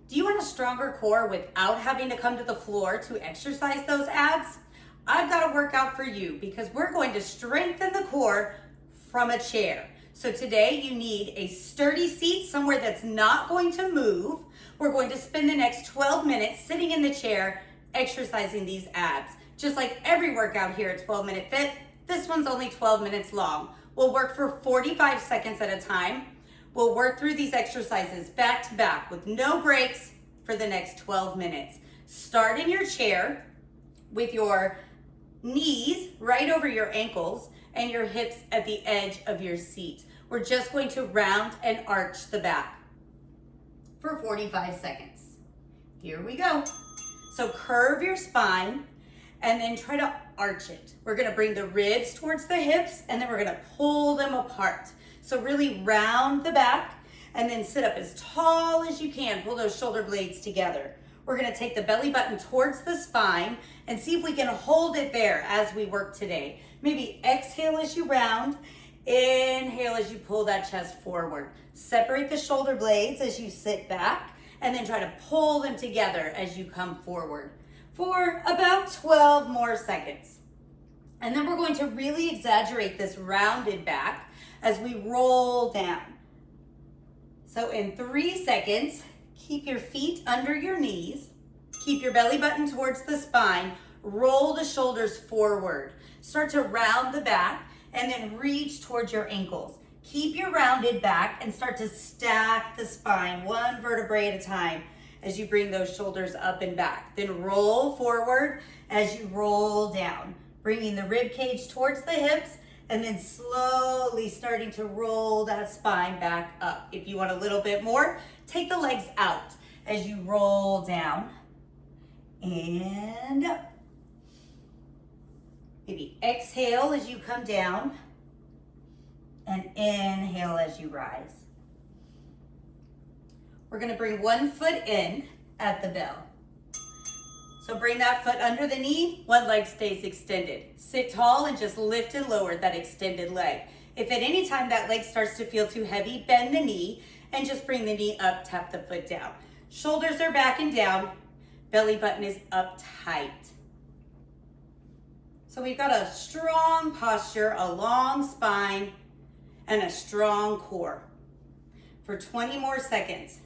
Do you want a stronger core without having to come to the floor to exercise those abs? I've got a workout for you because we're going to strengthen the core from a chair. So today you need a sturdy seat, somewhere that's not going to move. We're going to spend the next 12 minutes sitting in the chair exercising these abs. Just like every workout here at 12 Minute Fit, this one's only 12 minutes long. We'll work for 45 seconds at a time. We'll work through these exercises back to back with no breaks for the next 12 minutes. Start in your chair with your knees right over your ankles and your hips at the edge of your seat. We're just going to round and arch the back for 45 seconds. Here we go. So curve your spine and then try to arch it. We're gonna bring the ribs towards the hips and then we're gonna pull them apart. So really round the back and then sit up as tall as you can. Pull those shoulder blades together. We're gonna take the belly button towards the spine and see if we can hold it there as we work today. Maybe exhale as you round, inhale as you pull that chest forward. Separate the shoulder blades as you sit back and then try to pull them together as you come forward for about 12 more seconds. And then we're going to really exaggerate this rounded back as we roll down. So in 3 seconds, keep your feet under your knees, keep your belly button towards the spine, roll the shoulders forward, start to round the back, and then reach towards your ankles. Keep your rounded back and start to stack the spine one vertebrae at a time as you bring those shoulders up and back. Then roll forward as you roll down, bringing the rib cage towards the hips and then slowly starting to roll that spine back up. If you want a little bit more, take the legs out as you roll down and up. Maybe exhale as you come down and inhale as you rise. We're gonna bring one foot in at the bell. So bring that foot under the knee, one leg stays extended. Sit tall and just lift and lower that extended leg. If at any time that leg starts to feel too heavy, bend the knee and just bring the knee up, tap the foot down. Shoulders are back and down, belly button is up tight. So we've got a strong posture, a long spine, and a strong core. For 20 more seconds.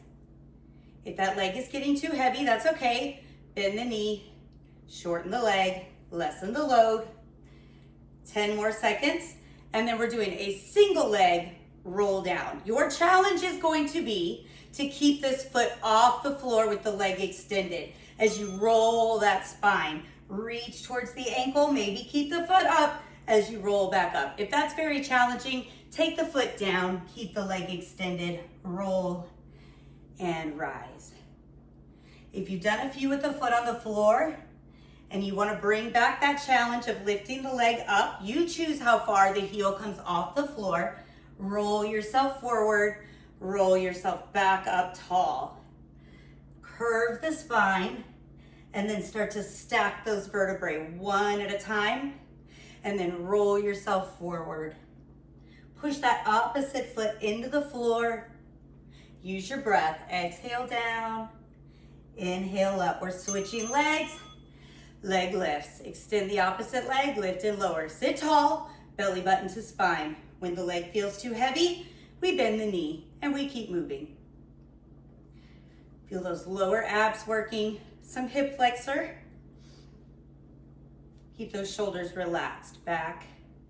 If that leg is getting too heavy, that's okay. Bend the knee, shorten the leg, lessen the load. 10 more seconds, and then we're doing a single leg roll down. Your challenge is going to be to keep this foot off the floor with the leg extended. As you roll that spine, reach towards the ankle, maybe keep the foot up as you roll back up. If that's very challenging, take the foot down, keep the leg extended, roll and rise. If you've done a few with the foot on the floor and you want to bring back that challenge of lifting the leg up, you choose how far the heel comes off the floor. Roll yourself forward, roll yourself back up tall. Curve the spine and then start to stack those vertebrae one at a time and then roll yourself forward. Push that opposite foot into the floor. Use your breath. Exhale down. Inhale up. We're switching legs. Leg lifts. Extend the opposite leg. Lift and lower. Sit tall. Belly button to spine. When the leg feels too heavy, we bend the knee and we keep moving. Feel those lower abs working. Some hip flexor. Keep those shoulders relaxed. Back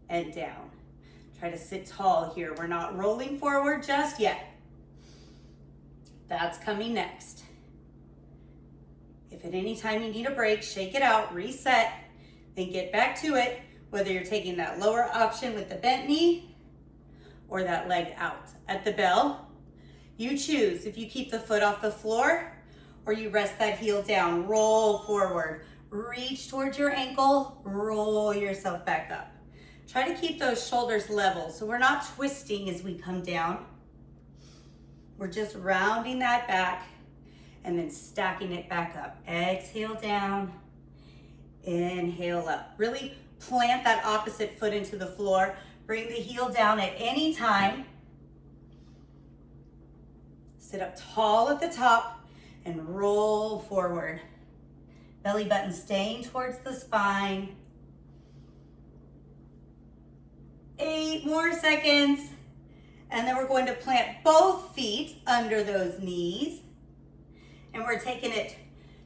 and down. Try to sit tall here. We're not rolling forward just yet. That's coming next. If at any time you need a break, shake it out, reset, then get back to it, whether you're taking that lower option with the bent knee or that leg out. At the bell, you choose if you keep the foot off the floor or you rest that heel down, roll forward, reach towards your ankle, roll yourself back up. Try to keep those shoulders level so we're not twisting as we come down. We're just rounding that back and then stacking it back up. Exhale down, inhale up. Really plant that opposite foot into the floor. Bring the heel down at any time. Sit up tall at the top and roll forward. Belly button staying towards the spine. 8 more seconds. And then we're going to plant both feet under those knees. And we're taking it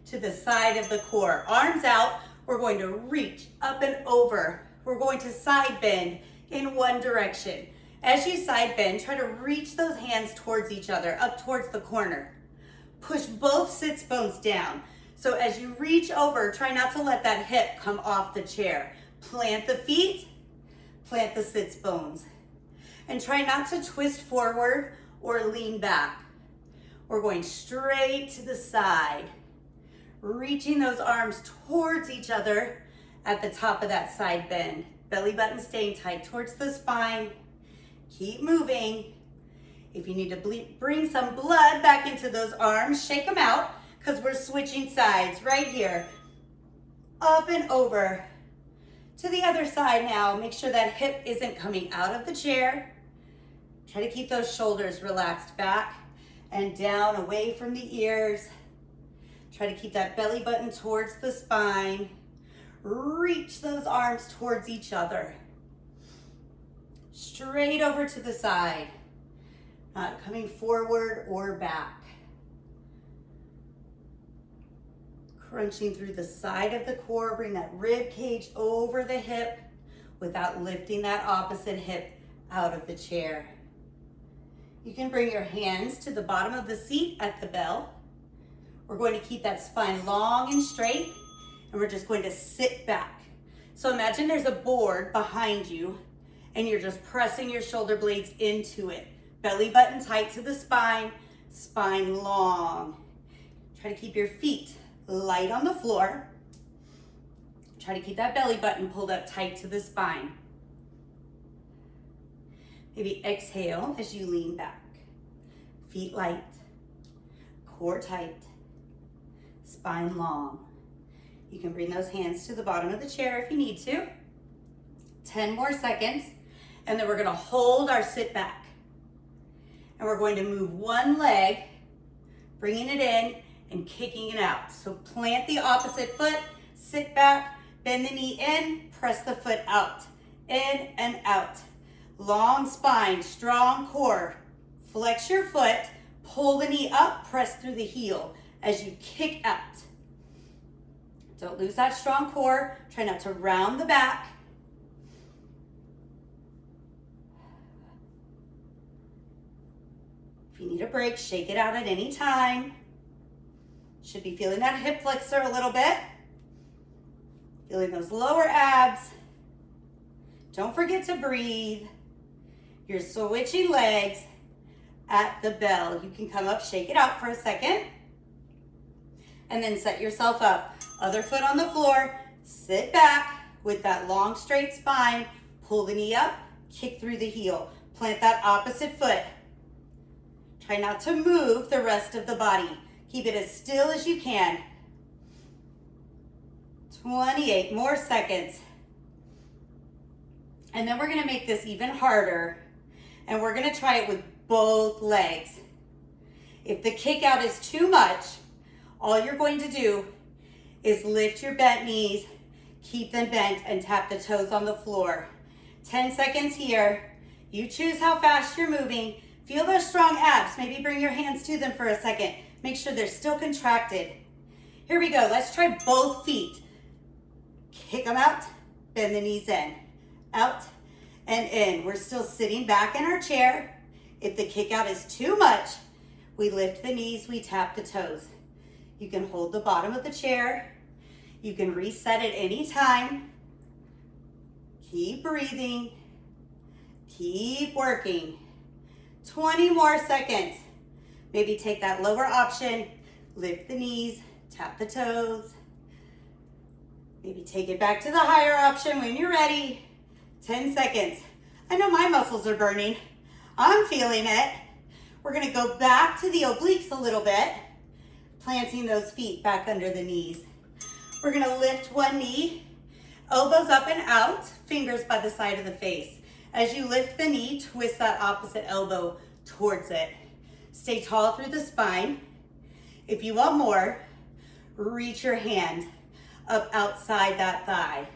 to the side of the core. Arms out. We're going to reach up and over. We're going to side bend in one direction. As you side bend, try to reach those hands towards each other, up towards the corner. Push both sits bones down. So as you reach over, try not to let that hip come off the chair. Plant the feet, plant the sits bones. And try not to twist forward or lean back. We're going straight to the side, reaching those arms towards each other at the top of that side bend. Belly button staying tight towards the spine. Keep moving. If you need to bring some blood back into those arms, shake them out because we're switching sides right here. Up and over to the other side now. Make sure that hip isn't coming out of the chair. Try to keep those shoulders relaxed back and down away from the ears. Try to keep that belly button towards the spine. Reach those arms towards each other. Straight over to the side. Not coming forward or back. Crunching through the side of the core. Bring that rib cage over the hip without lifting that opposite hip out of the chair. You can bring your hands to the bottom of the seat at the bell. We're going to keep that spine long and straight, and we're just going to sit back. So imagine there's a board behind you, and you're just pressing your shoulder blades into it. Belly button tight to the spine, spine long. Try to keep your feet light on the floor. Try to keep that belly button pulled up tight to the spine. Maybe exhale as you lean back. Feet light, core tight, spine long. You can bring those hands to the bottom of the chair if you need to. 10 more seconds, and then we're gonna hold our sit back. And we're going to move one leg, bringing it in and kicking it out. So plant the opposite foot, sit back, bend the knee in, press the foot out, in and out. Long spine, strong core. Flex your foot, pull the knee up, press through the heel as you kick out. Don't lose that strong core. Try not to round the back. If you need a break, shake it out at any time. Should be feeling that hip flexor a little bit. Feeling those lower abs. Don't forget to breathe. You're switching legs at the bell. You can come up, shake it out for a second. And then set yourself up. Other foot on the floor. Sit back with that long straight spine. Pull the knee up, kick through the heel. Plant that opposite foot. Try not to move the rest of the body. Keep it as still as you can. 28 more seconds. And then we're gonna make this even harder. And we're gonna try it with both legs. If the kick out is too much, all you're going to do is lift your bent knees, keep them bent, and tap the toes on the floor. 10 seconds here. You choose how fast you're moving. Feel those strong abs. Maybe bring your hands to them for a second. Make sure they're still contracted. Here we go. Let's try both feet. Kick them out, bend the knees in, out and in. We're still sitting back in our chair. If the kick out is too much, we lift the knees, we tap the toes. You can hold the bottom of the chair. You can reset at any time. Keep breathing. Keep working. 20 more seconds. Maybe take that lower option, lift the knees, tap the toes. Maybe take it back to the higher option when you're ready. 10 seconds. I know my muscles are burning. I'm feeling it. We're gonna go back to the obliques a little bit, planting those feet back under the knees. We're gonna lift one knee, elbows up and out, fingers by the side of the face. As you lift the knee, twist that opposite elbow towards it. Stay tall through the spine. If you want more, reach your hand up outside that thigh.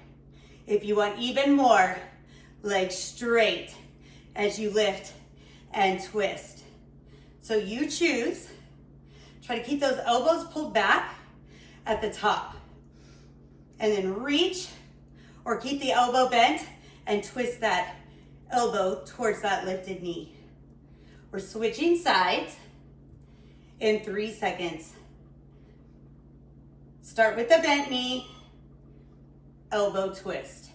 If you want even more, legs straight as you lift and twist. So you choose. Try to keep those elbows pulled back at the top. And then reach or keep the elbow bent and twist that elbow towards that lifted knee. We're switching sides in 3 seconds. Start with the bent knee, elbow twist.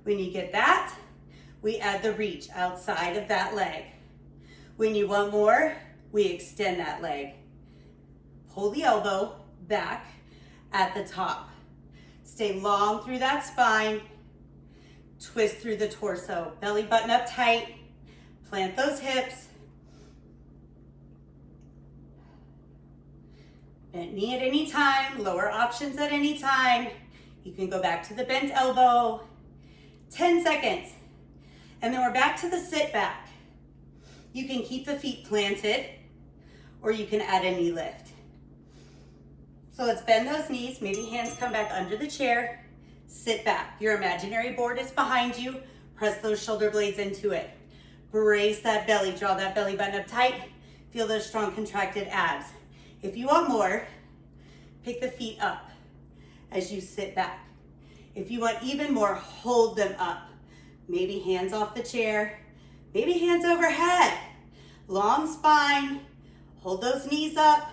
When you get that, we add the reach outside of that leg. When you want more, we extend that leg. Pull the elbow back at the top. Stay long through that spine. Twist through the torso. Belly button up tight. Plant those hips. Bent knee at any time. Lower options at any time. You can go back to the bent elbow. 10 seconds. And then we're back to the sit back. You can keep the feet planted or you can add a knee lift. So let's bend those knees. Maybe hands come back under the chair. Sit back. Your imaginary board is behind you. Press those shoulder blades into it. Brace that belly. Draw that belly button up tight. Feel those strong contracted abs. If you want more, pick the feet up as you sit back. If you want even more, hold them up. Maybe hands off the chair. Maybe hands overhead. Long spine. Hold those knees up.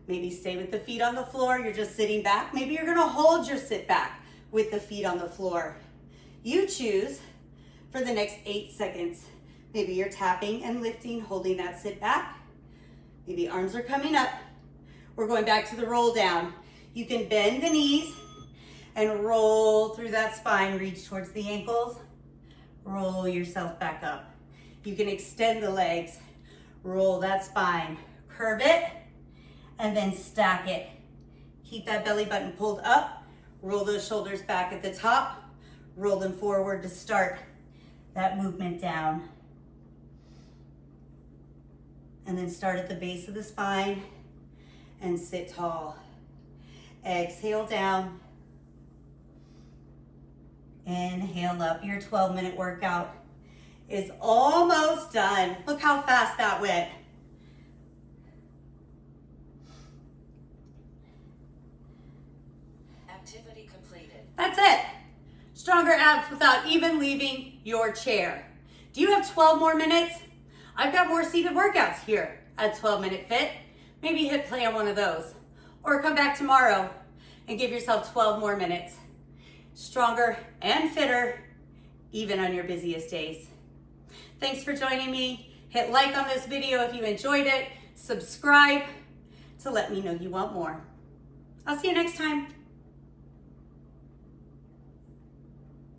Maybe stay with the feet on the floor. You're just sitting back. Maybe you're gonna hold your sit back with the feet on the floor. You choose for the next 8 seconds. Maybe you're tapping and lifting, holding that sit back. Maybe arms are coming up. We're going back to the roll down. You can bend the knees and roll through that spine. Reach towards the ankles. Roll yourself back up. You can extend the legs. Roll that spine. Curve it and then stack it. Keep that belly button pulled up. Roll those shoulders back at the top. Roll them forward to start that movement down. And then start at the base of the spine and sit tall. Exhale down. Inhale up. Your 12-minute workout is almost done. Look how fast that went. Activity completed. That's it. Stronger abs without even leaving your chair. Do you have 12 more minutes? I've got more seated workouts here at 12 Minute Fit. Maybe hit play on one of those. Or come back tomorrow and give yourself 12 more minutes. Stronger and fitter, even on your busiest days. Thanks for joining me. Hit like on this video if you enjoyed it. Subscribe to let me know you want more. I'll see you next time.